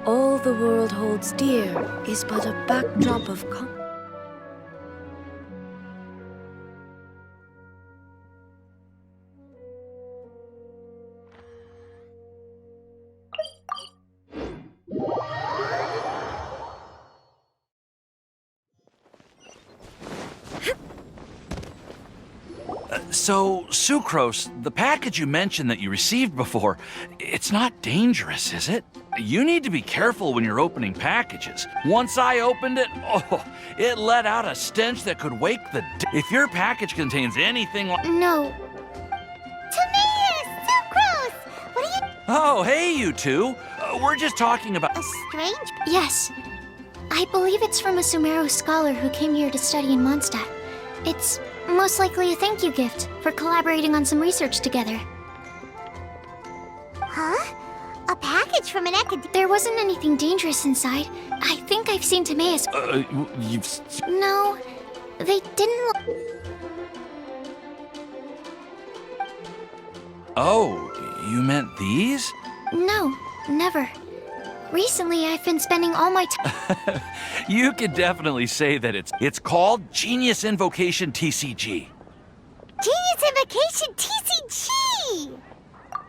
All the world holds dear is but a backdrop of So, Sucrose, the package you mentioned that you received before, it's not dangerous, is it? You need to be careful when you're opening packages. Once I opened it, it let out a stench that could wake the dead. If your package contains anything like... No. Timaeus! Sucrose! What are you... Oh, hey, you two. We're just talking about... A strange... Yes. I believe it's from a Sumeru scholar who came here to study in Mondstadt. It's most likely a thank you gift for collaborating on some research together. Huh? A package from an academic... There wasn't anything dangerous inside. I think I've seen Timaeus... you've... No, they didn't look... Oh, you meant these? No, never. Recently, I've been spending all my time... You could definitely say that it's called Genius Invocation TCG. Genius Invokation TCG!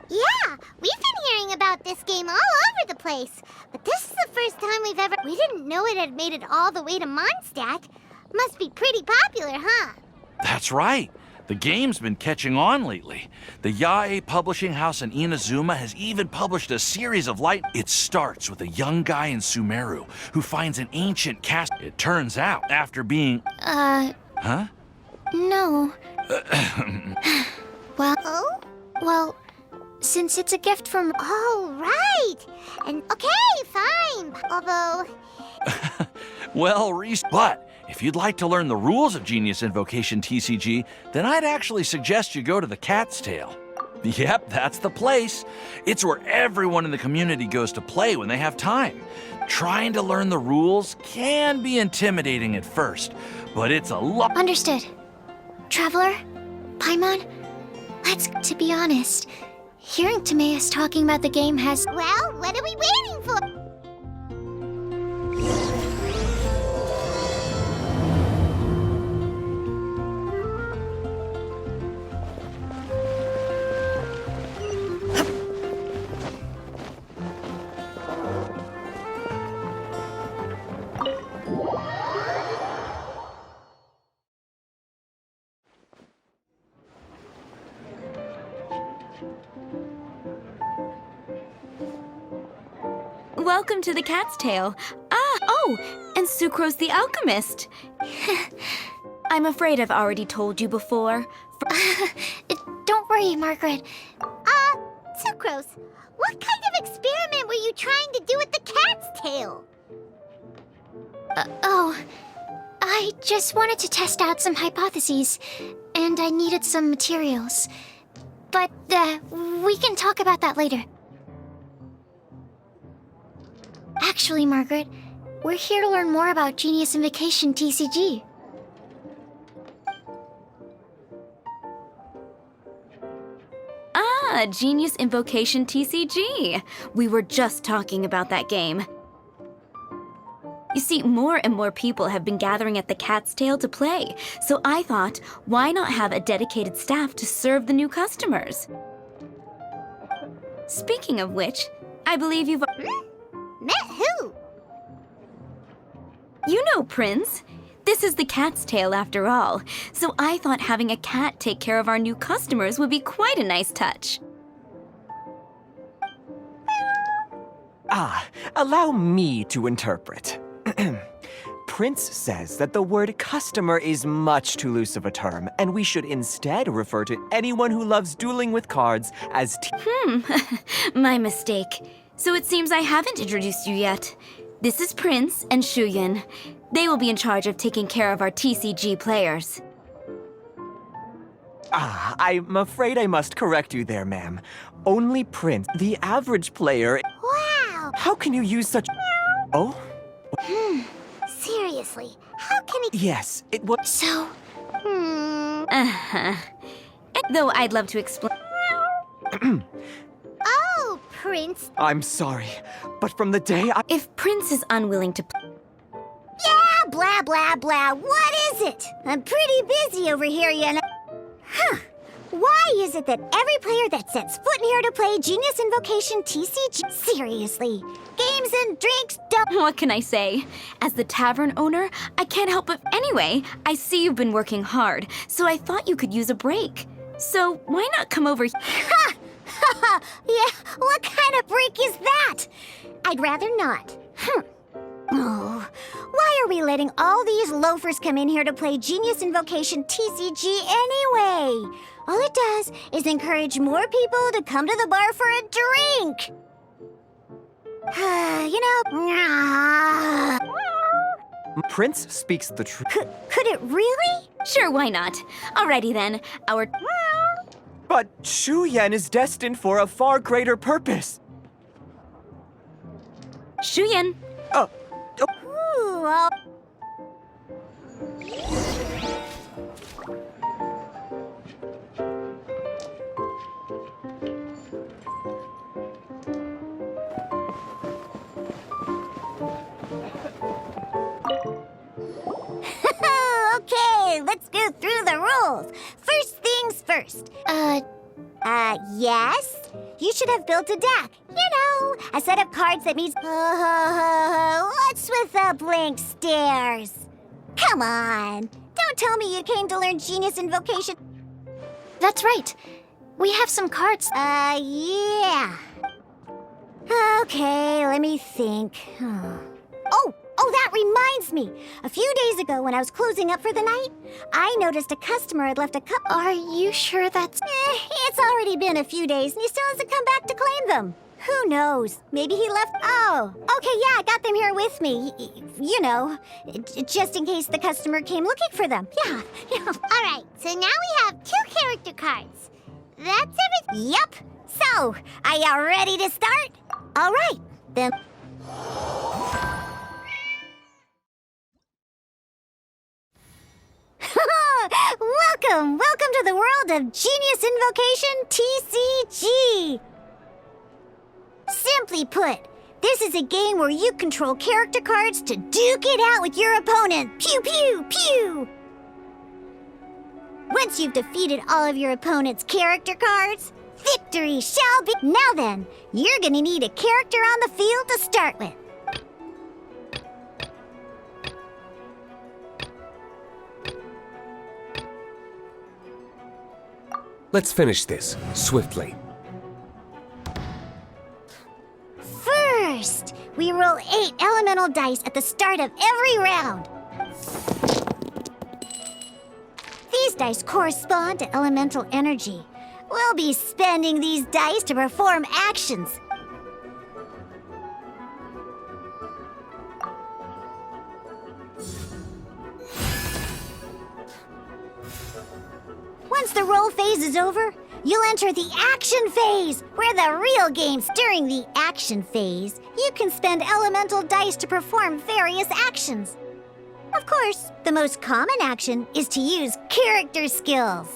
Yeah, we've been hearing about this game all over the place. But this is the first time we've ever... We didn't know it had made it all the way to Mondstadt. Must be pretty popular, huh? That's right. The game's been catching on lately. The Yae publishing house in Inazuma has even published a series of light... It starts with a young guy in Sumeru who finds an ancient casket. It turns out, after being... Huh? No. Well... Oh? Well, since it's a gift from... Oh, right! And okay, fine. Although... Well, but if you'd like to learn the rules of Genius Invocation TCG, then I'd actually suggest you go to the Cat's Tail. Yep, that's the place. It's where everyone in the community goes to play when they have time. Trying to learn the rules can be intimidating at first, but it's a lot... Understood. Traveler? Paimon? To be honest, hearing Timaeus talking about the game has... Well, what are we waiting for? Welcome to the Cat's Tail. And Sucrose the Alchemist. I'm afraid I've already told you before. Don't worry, Margaret. Sucrose, what kind of experiment were you trying to do with the cat's tail? I just wanted to test out some hypotheses, and I needed some materials. But, we can talk about that later. Actually, Margaret, we're here to learn more about Genius Invocation TCG. Genius Invocation TCG. We were just talking about that game. You see, more and more people have been gathering at the Cat's Tail to play, so I thought, why not have a dedicated staff to serve the new customers? Speaking of which, I believe you've... Met who? You know, Prince. This is the Cat's Tail after all, so I thought having a cat take care of our new customers would be quite a nice touch. Allow me to interpret. Prince says that the word customer is much too loose of a term, and we should instead refer to anyone who loves dueling with cards as My mistake. So it seems I haven't introduced you yet. This is Prince and Shuyan. They will be in charge of taking care of our TCG players. I'm afraid I must correct you there, ma'am. Only Prince, the average player... Wow! How can you use such... Oh? Seriously, how can he... Yes, it was... So, Uh-huh. Though I'd love to explain. Oh, Prince. I'm sorry, but from the day I... If Prince is unwilling to Yeah, blah, blah, blah. What is it? I'm pretty busy over here, you know. Huh. Why is it that every player that sets foot in here to play Genius Invocation TCG... Seriously, games and drinks don't... What can I say? As the tavern owner, I can't help but... Anyway, I see you've been working hard, so I thought you could use a break. So why not come over... Ha! Yeah, what kind of break is that? I'd rather not. Oh, why are we letting all these loafers come in here to play Genius Invocation TCG anyway? All it does is encourage more people to come to the bar for a drink. Prince speaks the truth. Could it really? Sure, why not? Alrighty then, our... But Shu Yan is destined for a far greater purpose. Shuyan. Ooh, well... Okay, let's go through the rules. First things first. Yes? You should have built a deck. You know, a set of cards that means... What's with the blank stares? Come on. Don't tell me you came to learn Genius Invocation. that's right. We have some cards. Yeah. Okay, let me think. Oh, that reminds me. A few days ago when I was closing up for the night, I noticed a customer had left a cup... Are you sure that's... It's already been a few days and he still hasn't come back to claim them. Who knows? Maybe he left... Oh, okay, yeah, I got them here with me. You know, just in case the customer came looking for them. Yeah. All right, so now we have 2 character cards. That's everything. Yep. So, are you ready to start? All right, then... Welcome to the world of Genius Invocation TCG! Simply put, this is a game where you control character cards to duke it out with your opponent. Pew, pew, pew! Once you've defeated all of your opponent's character cards, victory shall be... Now then, you're gonna need a character on the field to start with. Let's finish this, swiftly. First, we roll 8 elemental dice at the start of every round. These dice correspond to elemental energy. We'll be spending these dice to perform actions. Once the roll phase is over, you'll enter the action phase, where the real game's during the action phase. You can spend elemental dice to perform various actions. Of course, the most common action is to use character skills.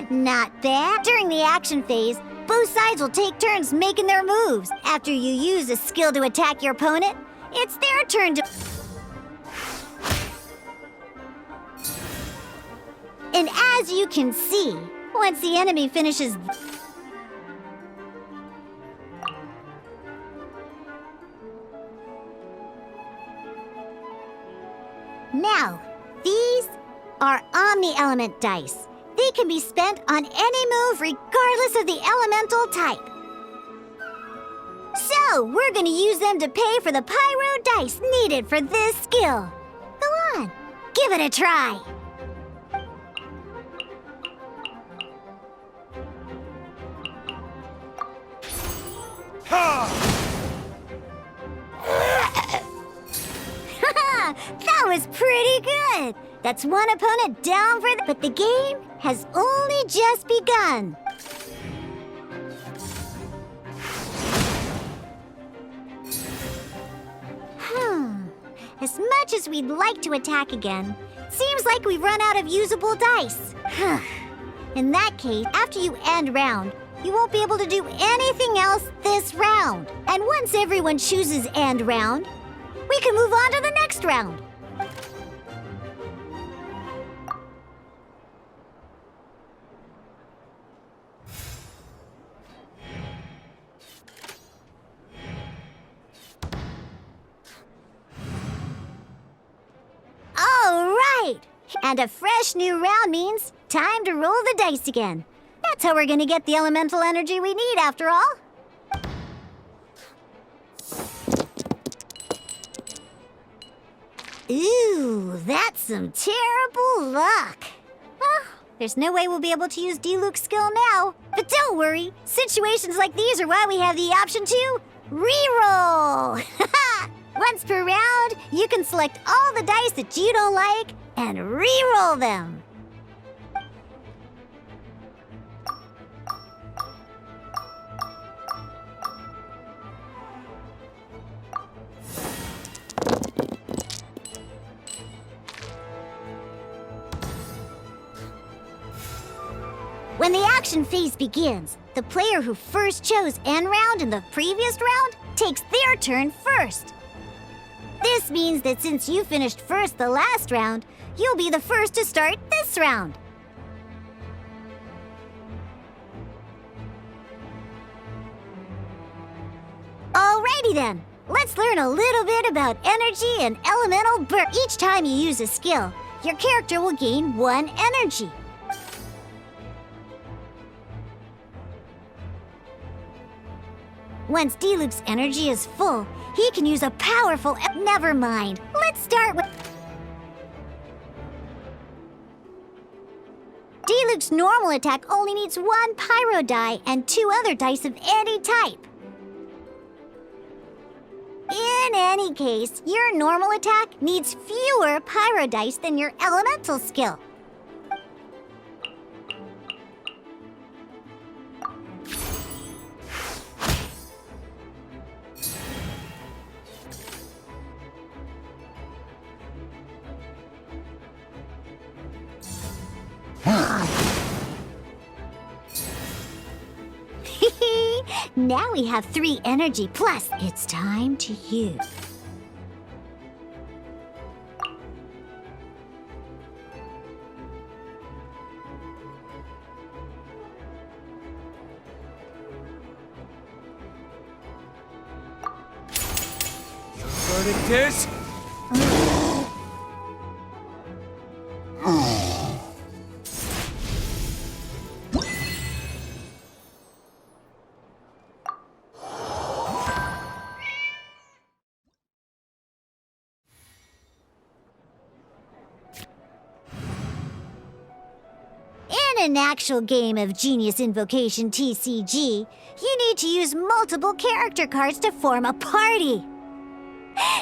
Not bad. During the action phase, both sides will take turns making their moves. After you use a skill to attack your opponent, it's their turn to... And as you can see, once the enemy finishes... Now, these are Omni-Element dice. They can be spent on any move regardless of the elemental type. So So, we're gonna use them to pay for the pyro dice needed for this skill. Go on, give it a try. That was pretty good. That's one opponent down for but the game has only just begun. As much as we'd like to attack again, seems like we've run out of usable dice. In that case, after you end round, you won't be able to do anything else this round. And once everyone chooses end round, we can move on to the next round. All right! And a fresh new round means time to roll the dice again. That's how we're gonna get the elemental energy we need, after all. Ooh, that's some terrible luck. Well, there's no way we'll be able to use Diluc's skill now. But don't worry, situations like these are why we have the option to reroll. Once per round, you can select all the dice that you don't like and reroll them. When the action phase begins, the player who first chose end round in the previous round takes their turn first. This means that since you finished first the last round, you'll be the first to start this round. Alrighty then, let's learn a little bit about energy and elemental burst. Each time you use a skill, your character will gain 1 energy. Once Diluc's energy is full, he can use a powerful... Never mind. Let's start with... Diluc's normal attack only needs 1 pyro die and 2 other dice of any type. In any case, your normal attack needs fewer pyro dice than your elemental skill. Now we have 3 energy plus. It's time to use. Your verdict is? In an actual game of Genius Invocation TCG, you need to use multiple character cards to form a party.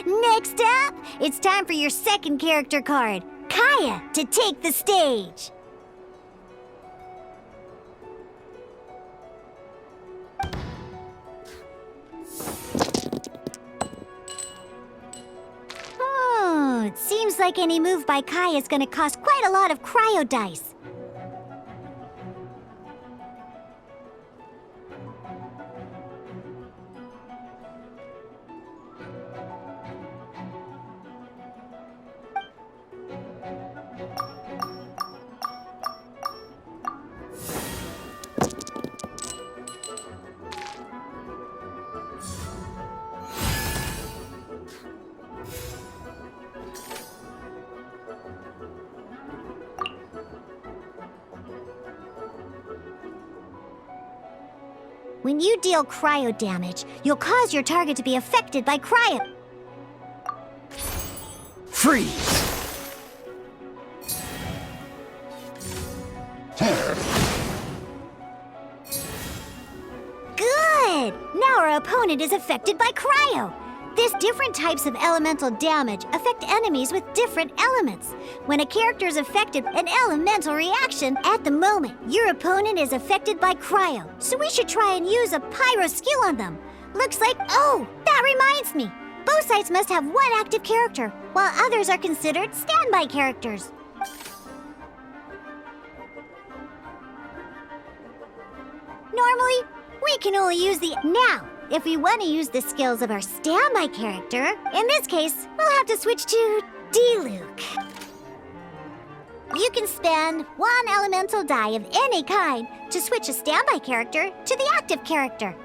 Next up, it's time for your second character card, Kaya, to take the stage. It seems like any move by Kaya is going to cost quite a lot of cryo dice. When you deal cryo damage, you'll cause your target to be affected by cryo. Freeze! Good! Now our opponent is affected by cryo. These different types of elemental damage affect enemies with different elements. When a character is affected an elemental reaction, at the moment, your opponent is affected by cryo. So we should try and use a pyro skill on them. Looks like, oh, that reminds me. Both sides must have one active character, while others are considered standby characters. Normally, we can only use the now. If we want to use the skills of our standby character, in this case, we'll have to switch to D-Luke. You can spend one elemental die of any kind to switch a standby character to the active character.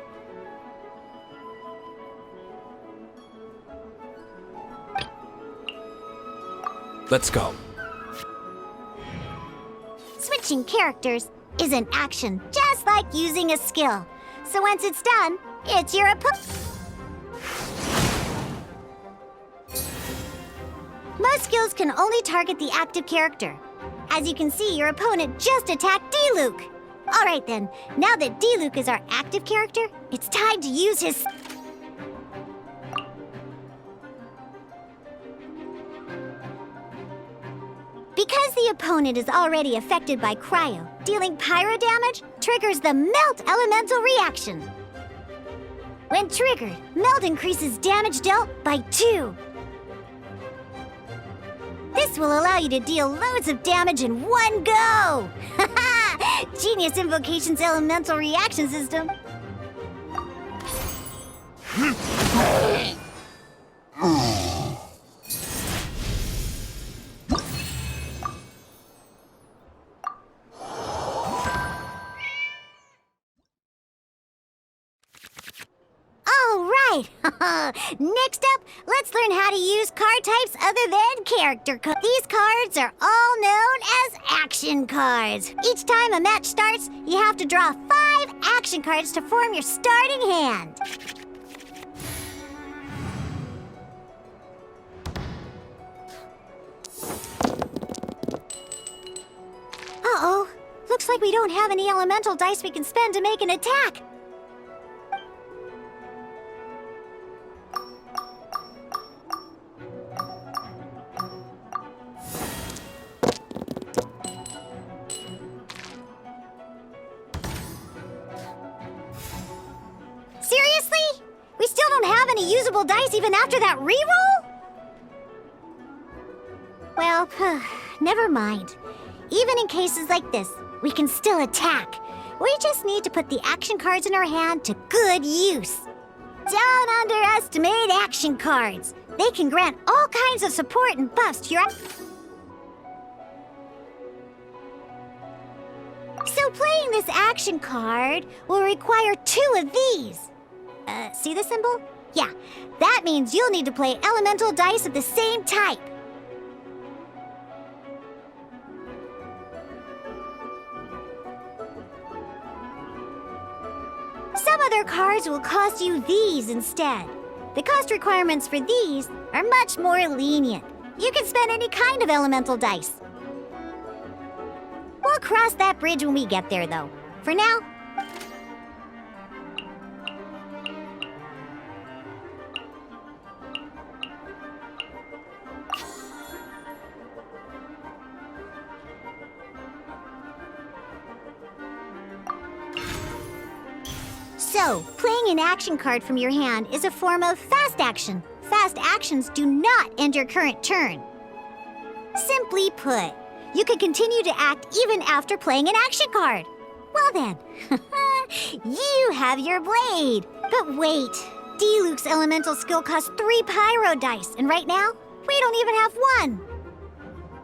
Let's go. Switching characters is an action just like using a skill. So once it's done, it's your opponent. Most skills can only target the active character. As you can see, your opponent just attacked D-Luke. All right then, now that D-Luke is our active character, it's time to use his... Because the opponent is already affected by cryo, dealing pyro damage triggers the Melt Elemental reaction. When triggered, Melt increases damage dealt by 2. This will allow you to deal loads of damage in one go! Genius Invocation's elemental reaction system. Next up, let's learn how to use card types other than character cards. These cards are all known as action cards. Each time a match starts, you have to draw 5 action cards to form your starting hand. Uh-oh. Looks like we don't have any elemental dice we can spend to make an attack. Seriously? We still don't have any usable dice even after that reroll? Well, never mind. Even in cases like this, we can still attack. We just need to put the action cards in our hand to good use. Don't underestimate action cards. They can grant all kinds of support and buffs to your... So playing this action card will require 2 of these. See the symbol? Yeah, that means you'll need to play elemental dice of the same type. Some other cards will cost you these instead. The cost requirements for these are much more lenient. You can spend any kind of elemental dice. We'll cross that bridge when we get there, though. For now... So, playing an action card from your hand is a form of fast action. Fast actions do not end your current turn. Simply put, you can continue to act even after playing an action card. Well then, you have your blade. But wait, D-Luke's elemental skill costs 3 pyro dice, and right now, we don't even have 1.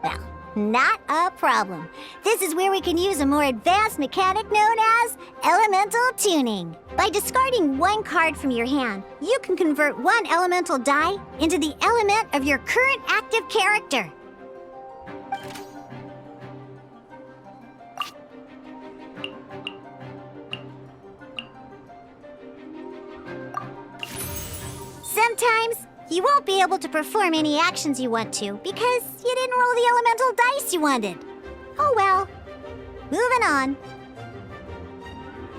Well, not a problem. This is where we can use a more advanced mechanic known as elemental tuning. By discarding 1 card from your hand, you can convert 1 elemental die into the element of your current active character. Sometimes you won't be able to perform any actions you want to because you didn't roll the elemental dice you wanted. Oh well. Moving on.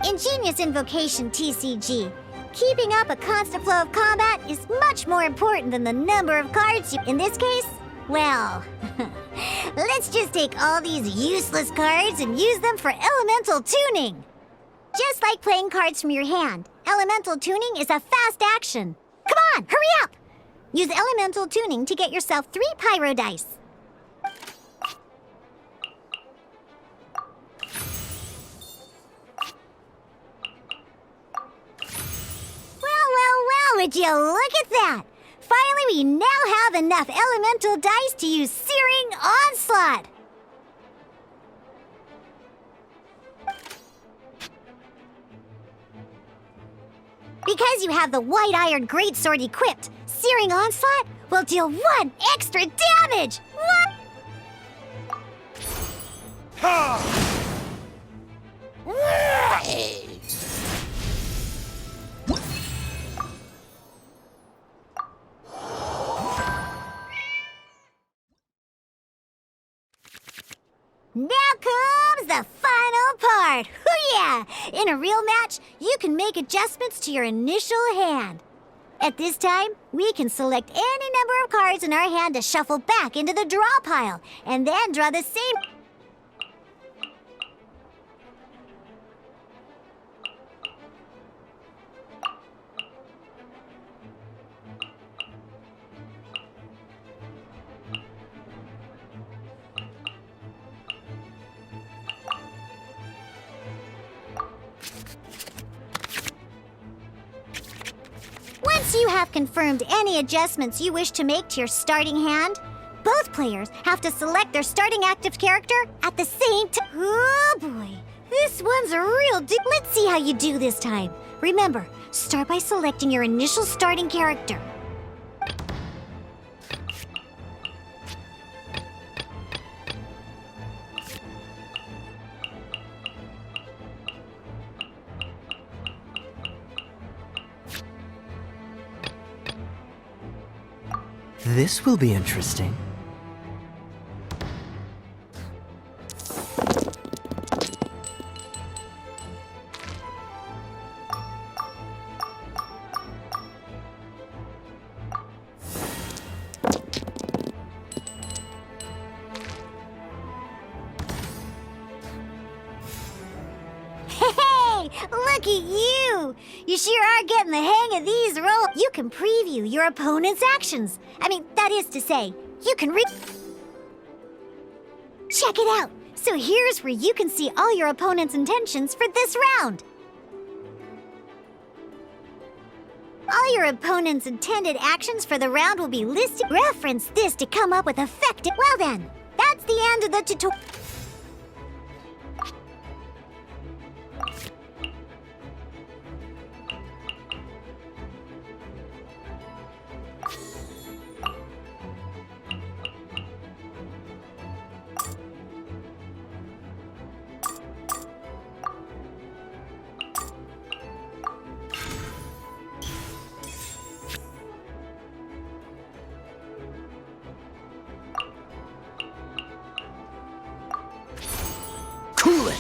In Genius Invocation TCG, keeping up a constant flow of combat is much more important than the number of cards you... In this case, well, let's just take all these useless cards and use them for elemental tuning. Just like playing cards from your hand, elemental tuning is a fast action. Come on, hurry up! Use elemental tuning to get yourself 3 pyro dice. Well, would you look at that? Finally, we now have enough elemental dice to use Searing Onslaught. Because you have the White Iron Greatsword equipped, Searing Onslaught will deal 1 extra damage! What? Now comes the final part! Hoo-yeah! In a real match, you can make adjustments to your initial hand. At this time, we can select any number of cards in our hand to shuffle back into the draw pile, and then draw the same... Once you have confirmed any adjustments you wish to make to your starting hand, both players have to select their starting active character at the same time. Oh boy, this one's a real Let's see how you do this time. Remember, start by selecting your initial starting character. This will be interesting. Hey, look at you! You sure are getting the hang of these rolls. You can preview your opponent's actions. That is to say, you can Check it out! So here's where you can see all your opponent's intentions for this round. All your opponent's intended actions for the round will be listed. Reference this to come up with effective... Well then, that's the end of the tutorial. Cool it!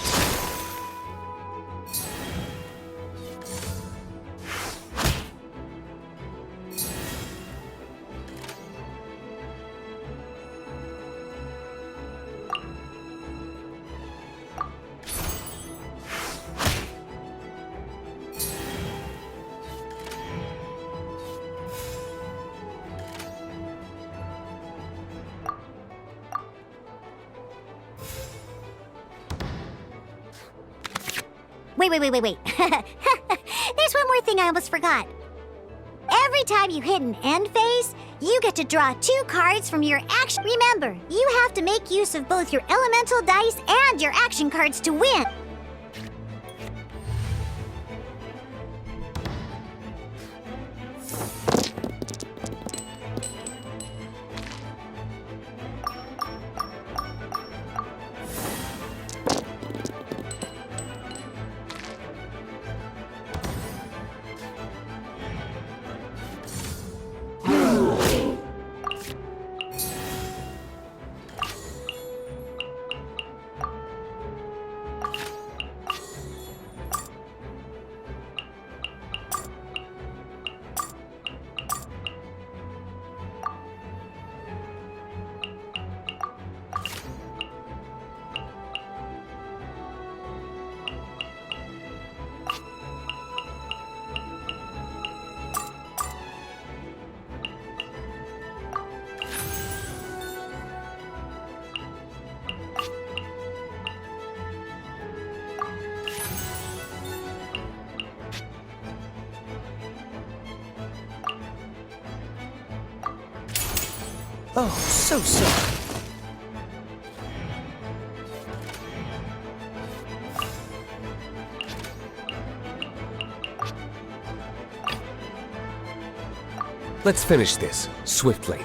Wait. There's one more thing I almost forgot. Every time you hit an end phase, you get to draw 2 cards from your action. Remember, you have to make use of both your elemental dice and your action cards to win. Oh, so sorry. Let's finish this swiftly.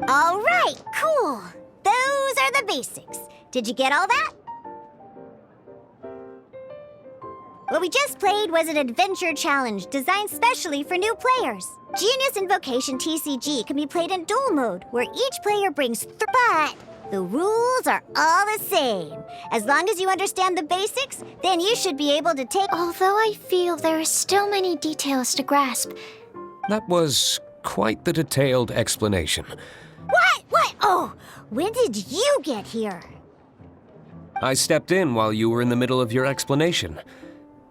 All right, cool. Those are the basics. Did you get all that? What we just played was an adventure challenge designed specially for new players. Genius Invocation TCG can be played in duel mode, where each player brings but the rules are all the same. As long as you understand the basics, then you should be able to take... Although I feel there are still many details to grasp. That was quite the detailed explanation. What? Oh, when did you get here? I stepped in while you were in the middle of your explanation.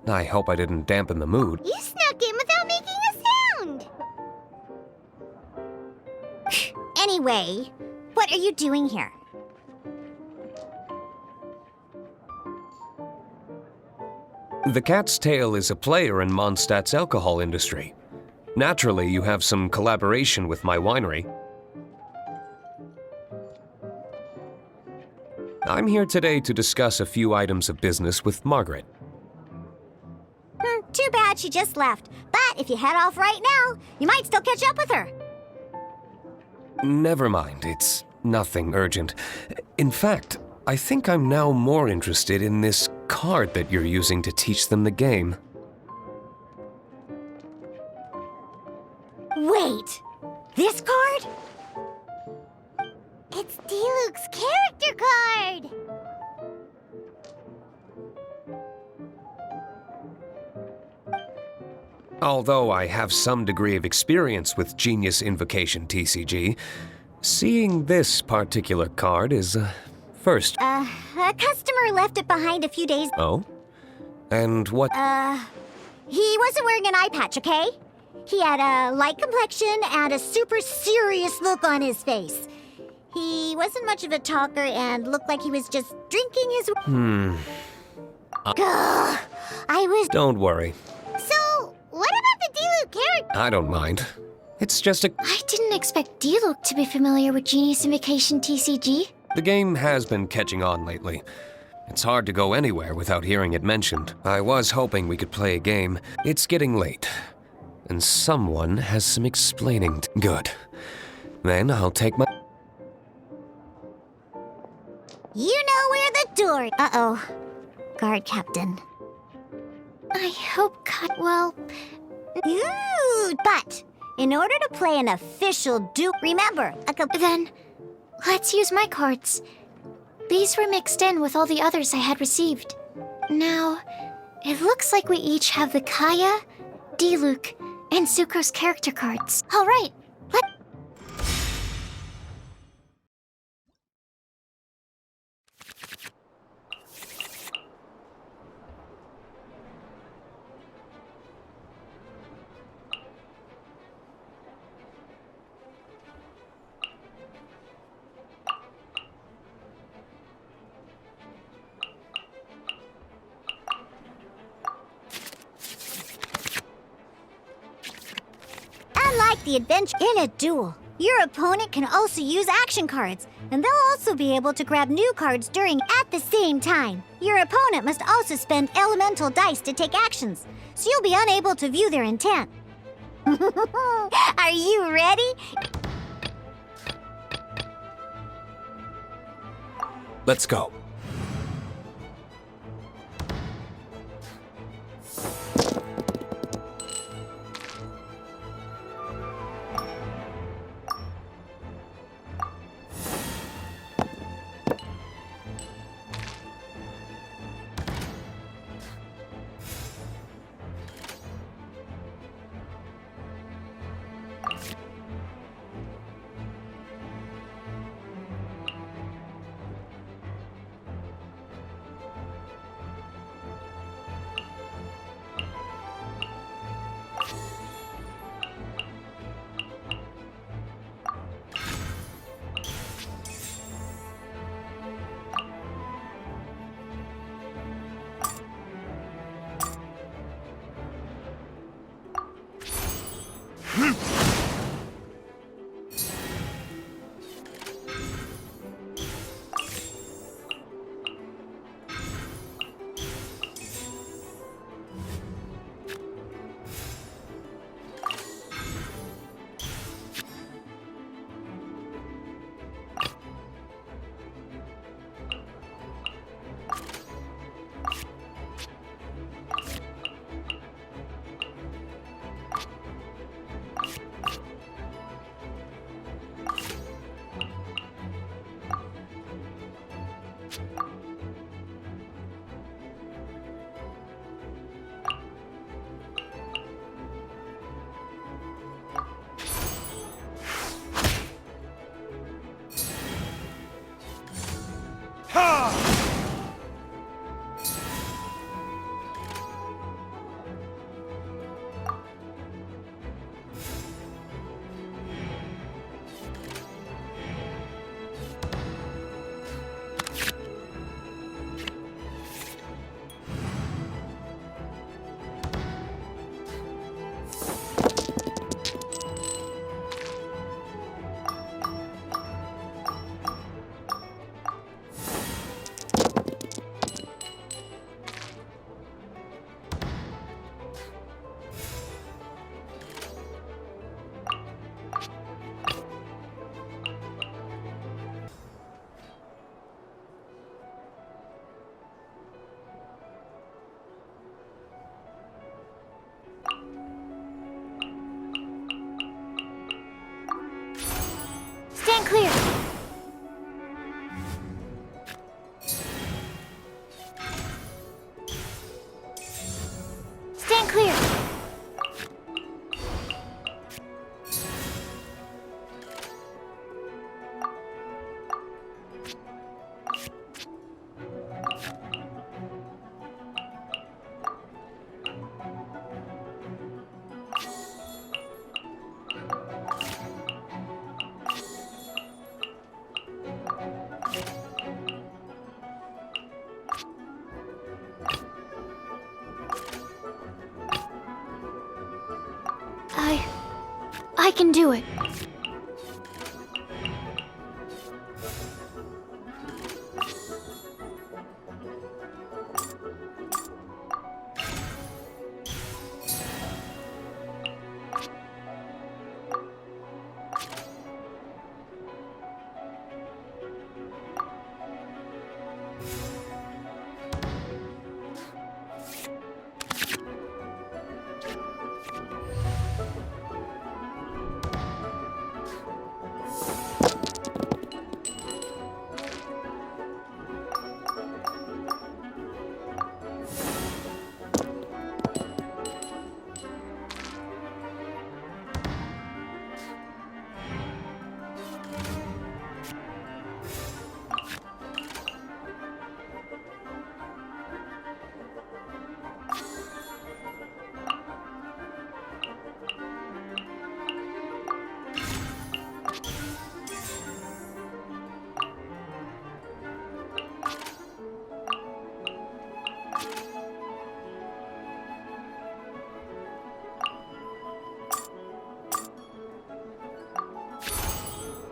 I hope I didn't dampen the mood. You snuck in without making a sound. Anyway, what are you doing here? The Cat's Tail is a player in Mondstandt's alcohol industry. Naturally, you have some collaboration with my winery. I'm here today to discuss a few items of business with Margaret. Too bad she just left. But if you head off right now, you might still catch up with her. Never mind, it's nothing urgent. In fact, I think I'm now more interested in this card that you're using to teach them the game. Wait, this card? It's Diluc's character card! Although I have some degree of experience with Genius Invocation TCG, seeing this particular card is a first. A customer left it behind a few days... Oh? And what? He wasn't wearing an eye patch, okay? He had a light complexion and a super serious look on his face. He wasn't much of a talker and looked like he was just drinking his... Gah, I was... Don't worry. So, what about the Diluc character? I don't mind. It's just a... I didn't expect Diluc to be familiar with Genius Invocation TCG. The game has been catching on lately. It's hard to go anywhere without hearing it mentioned. I was hoping we could play a game. It's getting late, and someone has some explaining to... Good. Then I'll take my... You know where the door... Uh-oh. Guard captain. I hope well, Ooh, but in order to play an official duel, remember, then let's use my cards. These were mixed in with all the others I had received. Now, it looks like we each have the Kaya, Diluc, and Sucrose character cards. All right, let... Unlike the adventure in a duel, your opponent can also use action cards, and they'll also be able to grab new cards during at the same time. Your opponent must also spend elemental dice to take actions, so you'll be unable to view their intent. Are you ready? Let's go. stand clear. Stand clear. I can do it.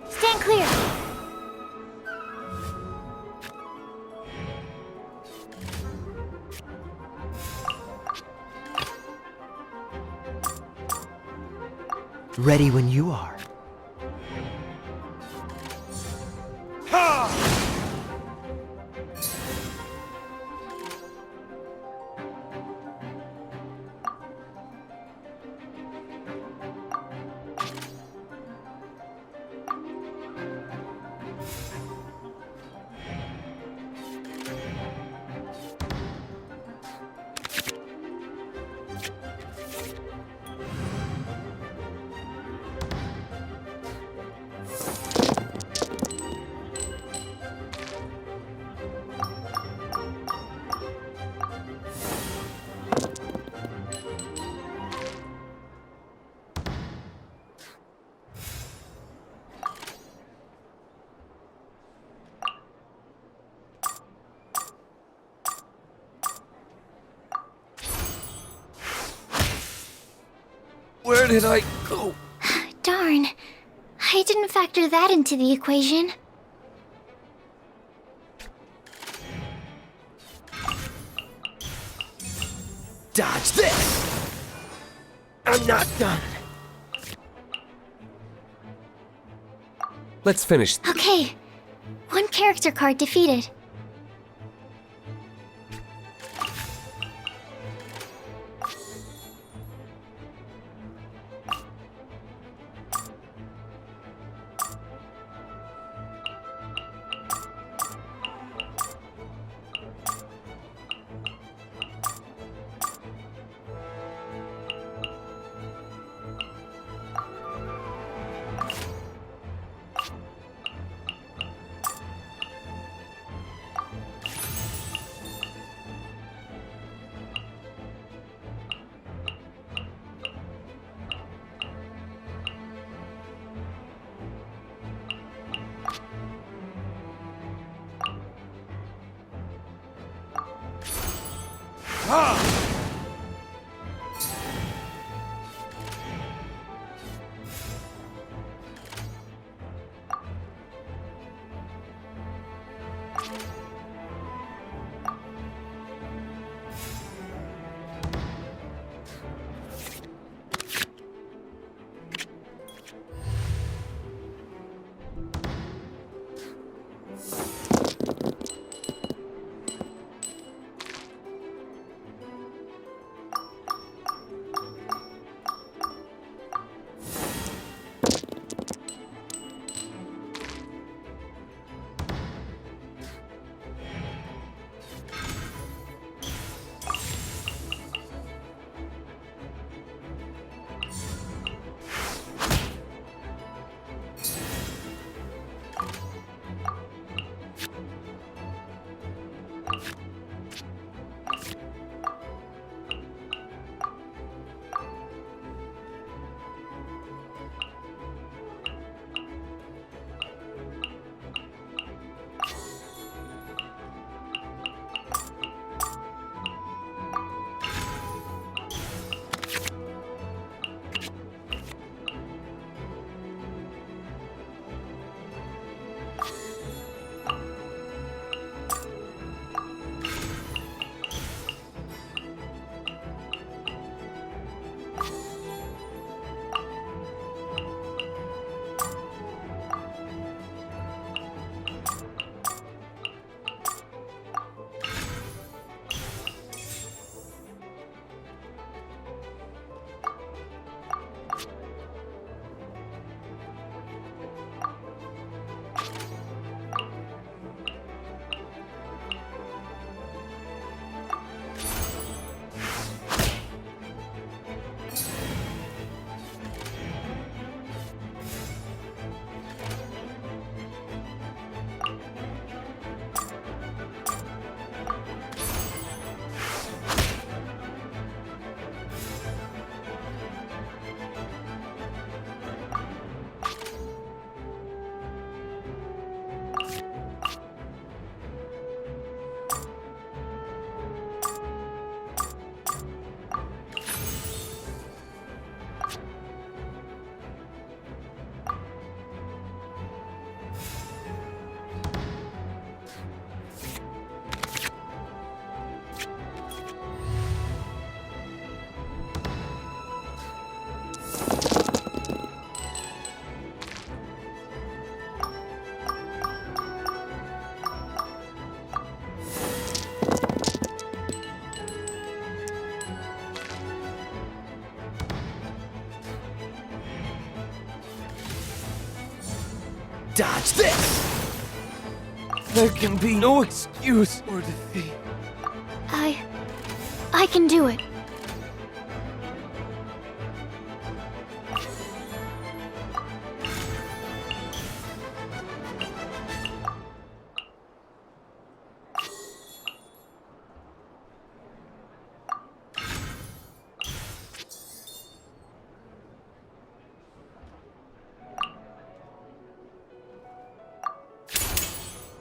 Stand clear. Ready when you are. Where did I go? Darn. I didn't factor that into the equation. Dodge this! I'm not done. Let's finish. Okay. One character card defeated. Dodge this! There can be no excuse or defeat. I can do it.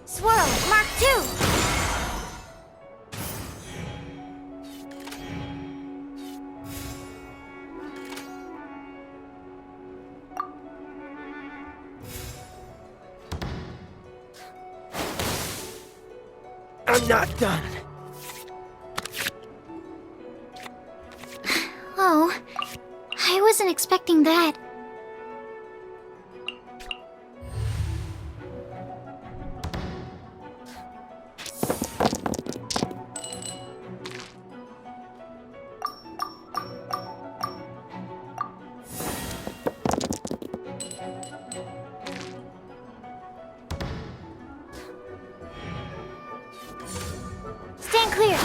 Swirl, Mark 2! I'm not done. Oh, I wasn't expecting that. Stand clear!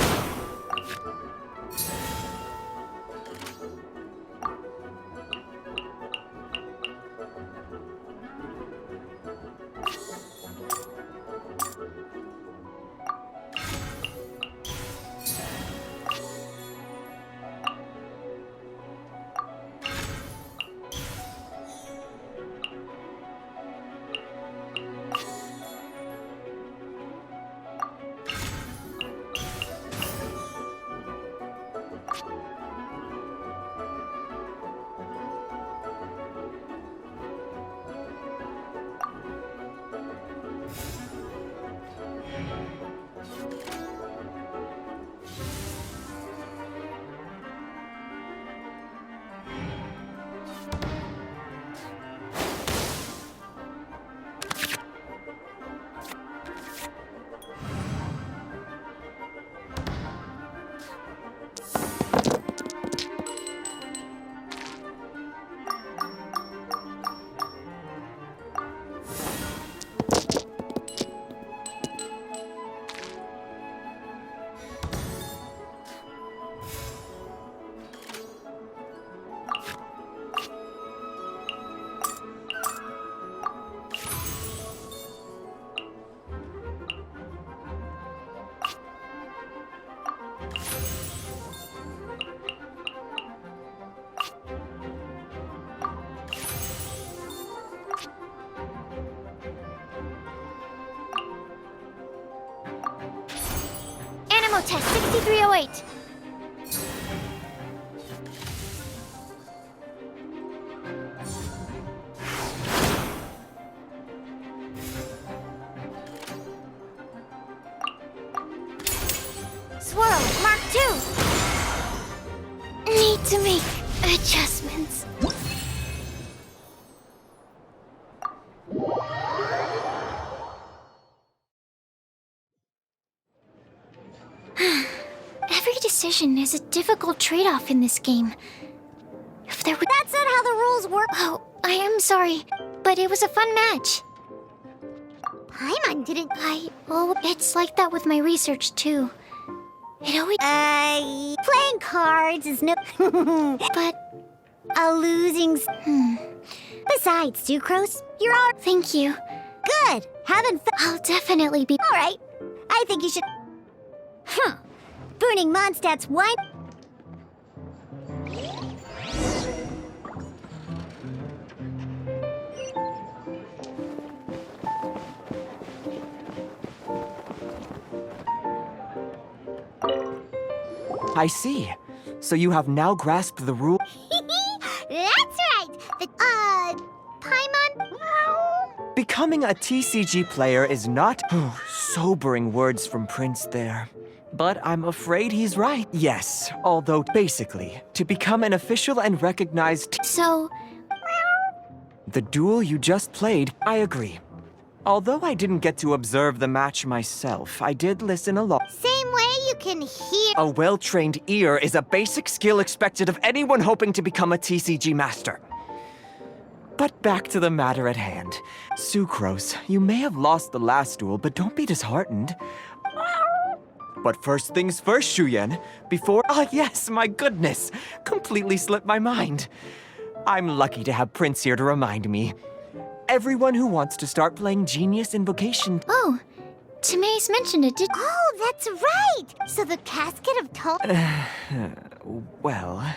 Animo test 6308. Swirl, Mark 2. Need to make adjustments. Every decision is a difficult trade-off in this game. If there were— That's not how the rules work. Oh, I am sorry, but it was a fun match. Paimon didn't... Oh, it's like that with my research too. It always— playing cards is no... But, a losing... Besides, Sucrose, you're all... thank you. Good! Having fun... I'll definitely be— Alright. I think you should... Burning Mondstandt's wine... I see. So you have now grasped the rule. That's right! The, Paimon? Becoming a TCG player is not... Sobering words from Prince there. But I'm afraid he's right. Yes, although basically, to become an official and recognized... So, The duel you just played, I agree. Although I didn't get to observe the match myself, I did listen a lot. Same way you can hear... A well-trained ear is a basic skill expected of anyone hoping to become a TCG master. But back to the matter at hand. Sucrose, you may have lost the last duel, but don't be disheartened. But first things first, Shuyen. Ah, yes, my goodness. Completely slipped my mind. I'm lucky to have Prince here to remind me. Everyone who wants to start playing Genius Invocation. Oh, Tamae's mentioned it, Oh, that's right! So the Casket of Tomes... Well,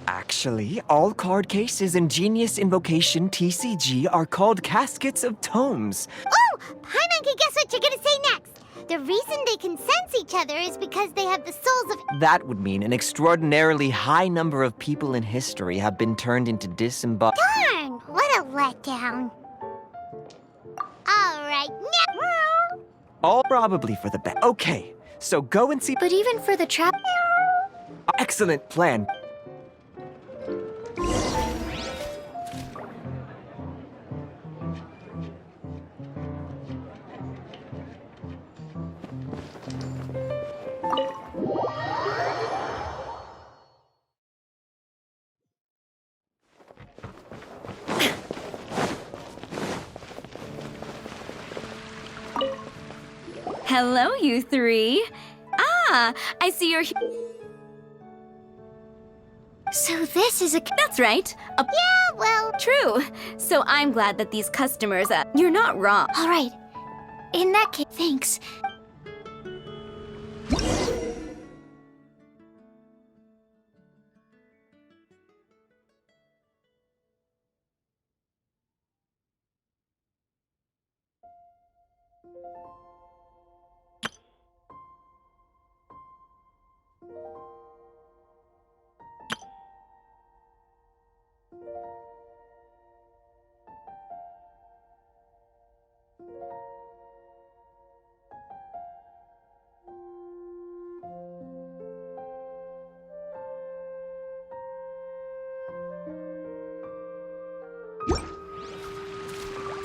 actually, all card cases in Genius Invocation TCG are called Caskets of Tomes. Oh! Paimon can guess what you're gonna say next! The reason they can sense each other is because they have the souls of... That would mean an extraordinarily high number of people in history have been turned into Darn! What a letdown. Alright, now... All probably for the best. Okay, so go and see... But even for the trap... Excellent plan. Hello, you three. Ah, I see you're here. So this is a... That's right. Yeah, well... True. So I'm glad that these customers, you're not wrong. All right. In that case, thanks.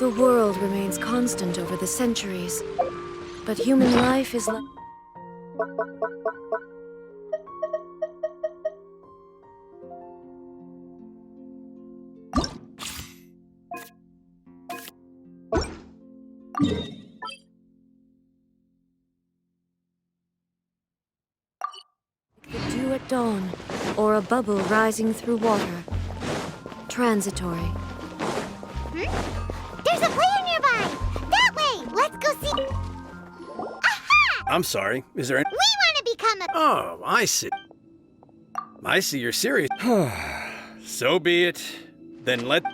The world remains constant over the centuries, but human life is like... The dew at dawn, or a bubble rising through water. Transitory. There's a player nearby! That way! Let's go see... Aha! I'm sorry, is there any... We want to become a... Oh, I see. I see you're serious. So be it. Then let...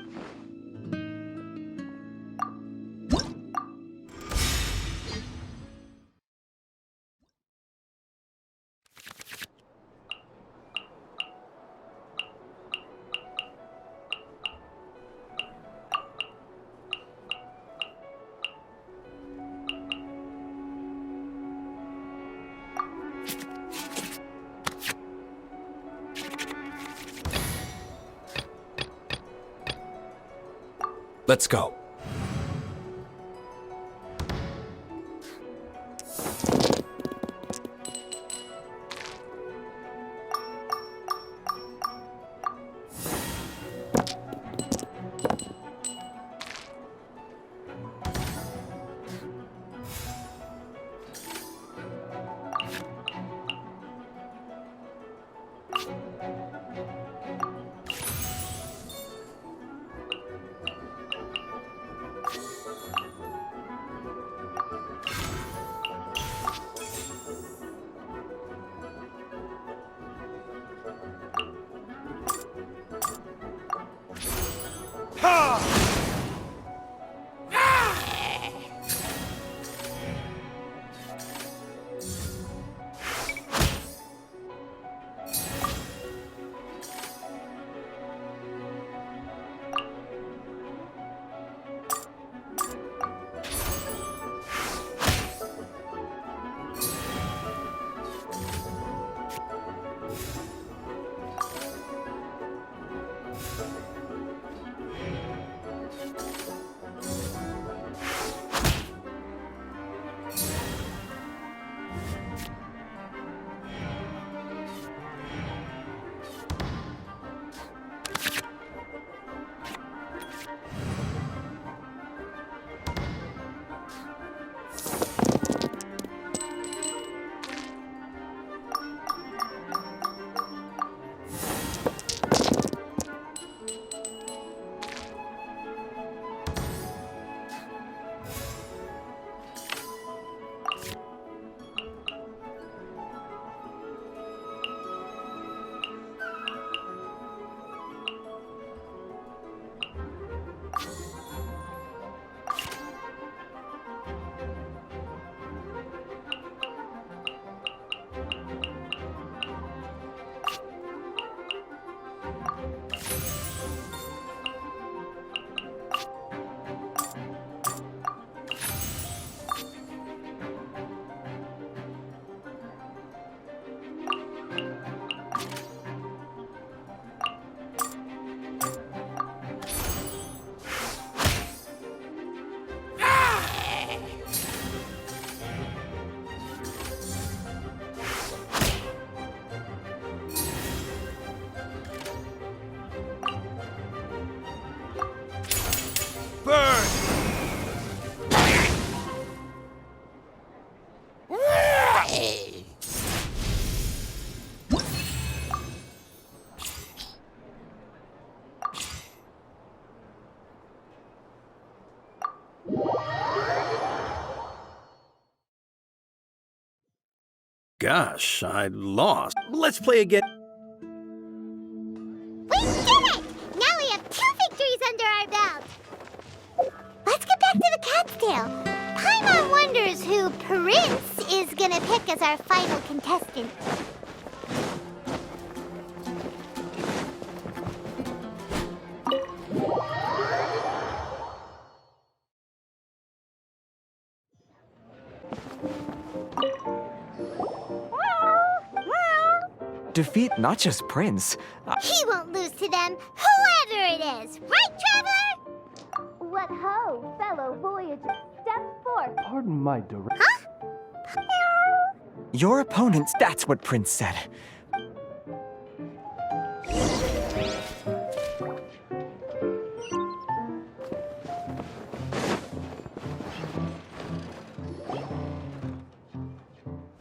Let's go. Gosh, I lost. Let's play again. We did it! Now we have 2 victories under our belt. Let's get back to the cat's tail. Paimon wonders who Prince is gonna pick as our final contestant. Defeat not just Prince. He won't lose to them, whoever it is. Right, Traveler? What ho, fellow voyager. Step forth. Pardon my direct. Huh? Your opponents, that's what Prince said.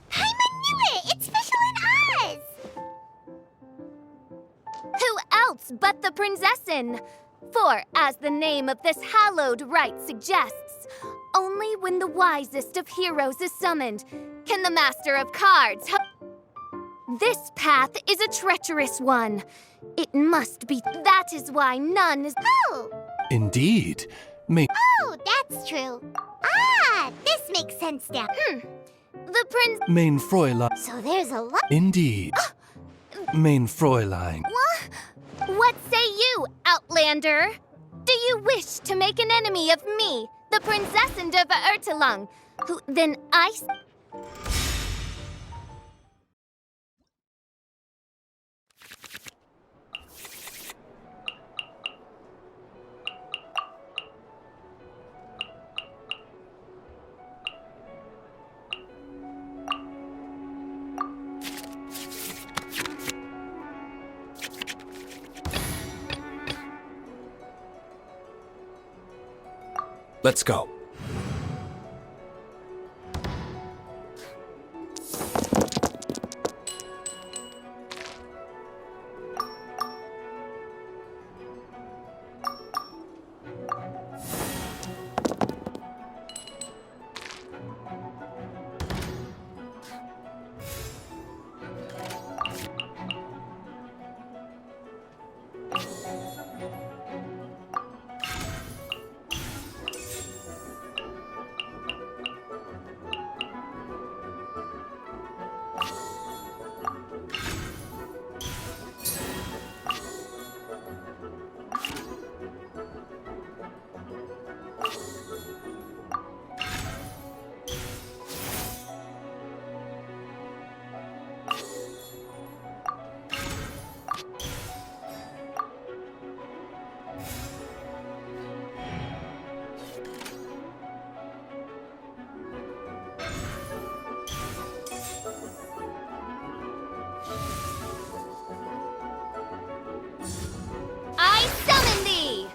Paimon knew it! It's Special in Oz! Who else but the Prinzessin? For, as the name of this hallowed rite suggests, only when the wisest of heroes is summoned can the Master of Cards This path is a treacherous one. It must be. That is why none is. Oh! Indeed. Oh, that's true. Ah, this makes sense now. The Prince. Mein Fräulein. So there's a lot. Indeed. Mein Fräulein. What say you, Outlander? Do you wish to make an enemy of me, the Princessin of Ertelung, who then I. Let's go. I summon thee!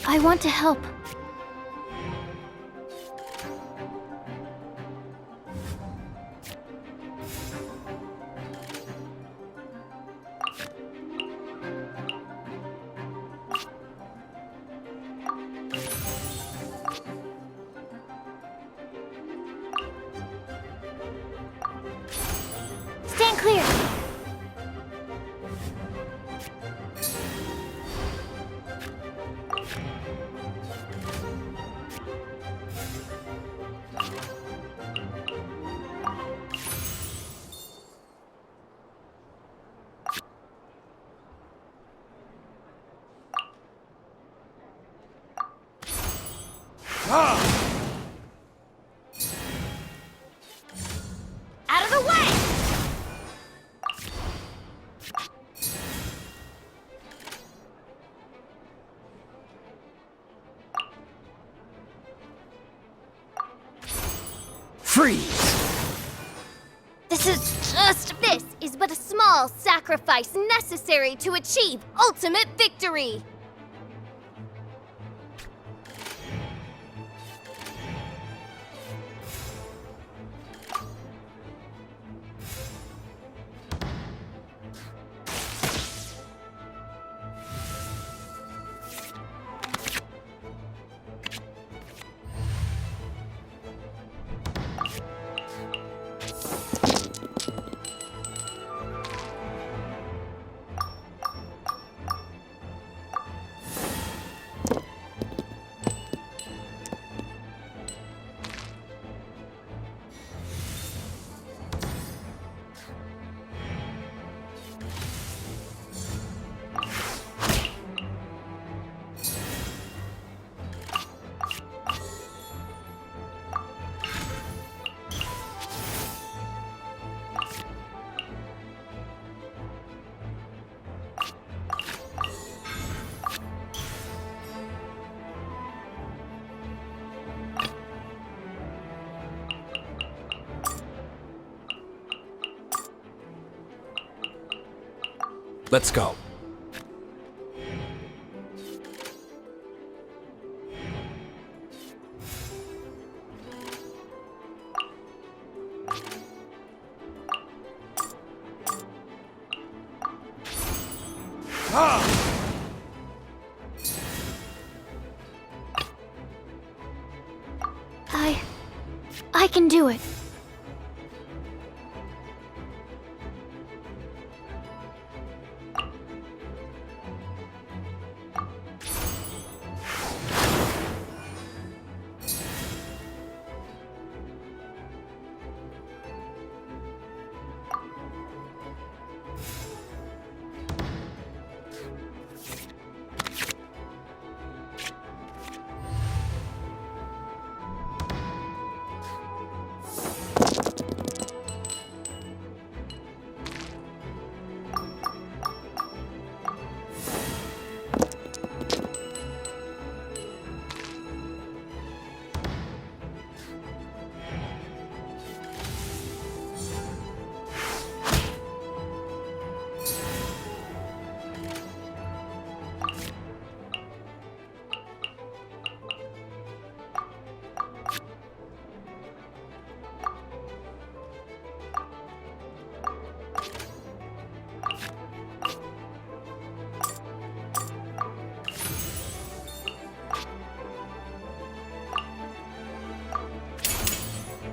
I want to help. and clear. Out of the way! This is but a small sacrifice necessary to achieve ultimate victory. Let's go. I can do it.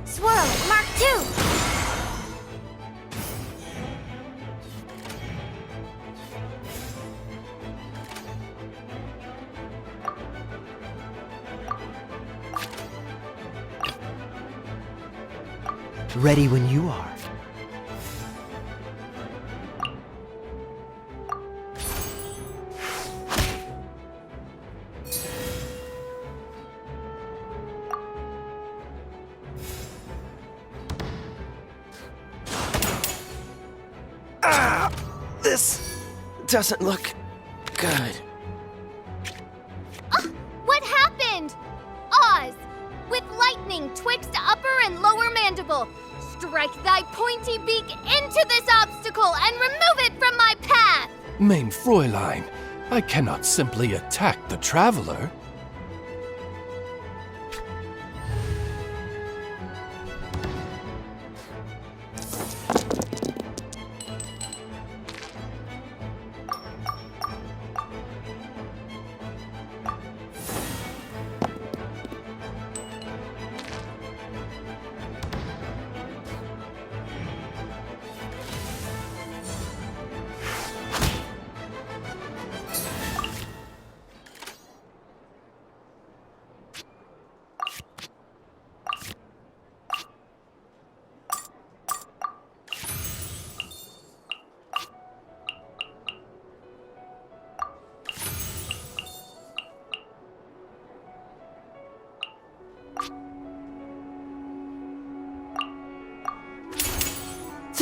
Swirl, Mark II! Ready when you are. This doesn't look good. What happened? Oz! With lightning twixt upper and lower mandible, strike thy pointy beak into this obstacle and remove it from my path! Mein Fräulein, I cannot simply attack the traveler.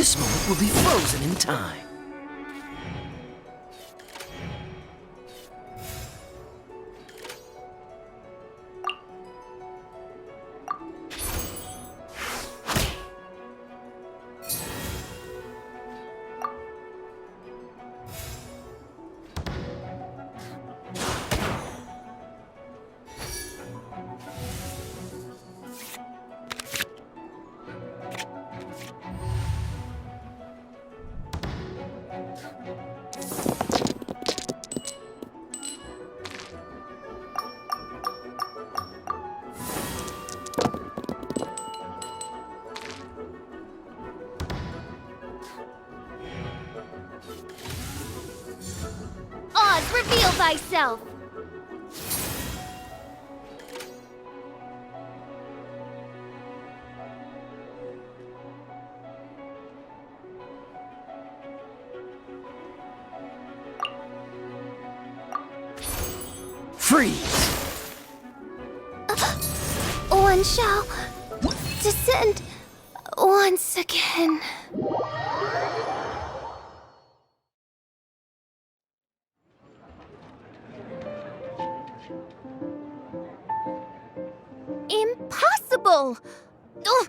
This moment will be frozen in time. Oz, reveal thyself! Freeze! One shall descend once again. Impossible! Ugh,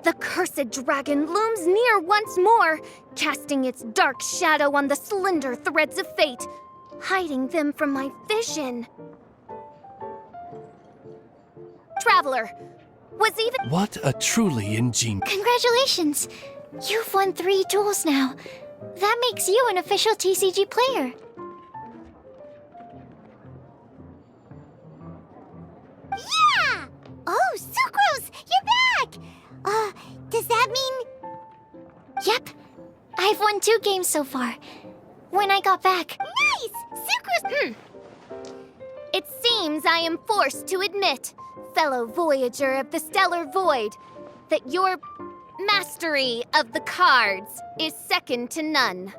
the cursed dragon looms near once more, casting its dark shadow on the slender threads of fate, hiding them from my vision. Traveler, was even— What a truly ingenious... Congratulations! You've won 3 duels now. That makes you an official TCG player. Yeah! Oh, Sucrose, you're back! Does that mean... Yep. I've won 2 games so far. When I got back. Nice! Sucrose... It seems I am forced to admit, fellow voyager of the Stellar Void, that your mastery of the cards is second to none.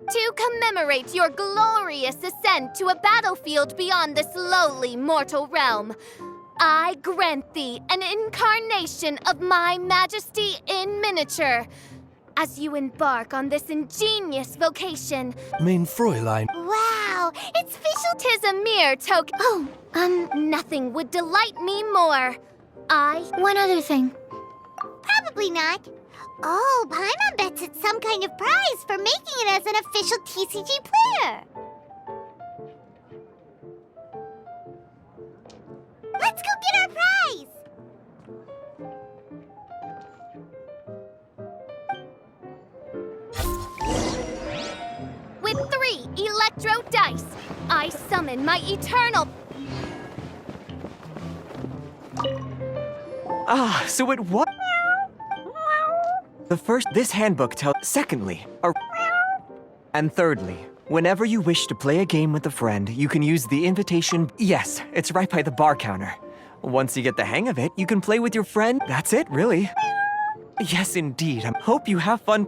To commemorate your glorious ascent to a battlefield beyond this lowly mortal realm, I grant thee an incarnation of my majesty in miniature as you embark on this ingenious vocation. Mein Fräulein. Wow, it's official. 'Tis a mere token. Oh, Nothing would delight me more. one other thing. Probably not. Oh, Paimon bets it's some kind of prize for making it as an official TCG player. Let's go get our prize! With 3 electro dice, I summon my eternal... Ah, so it was. The first, this handbook tells. Secondly, and thirdly, whenever you wish to play a game with a friend, you can use the invitation. Yes, it's right by the bar counter. Once you get the hang of it, you can play with your friend. That's it, really. Yes, indeed. I hope you have fun.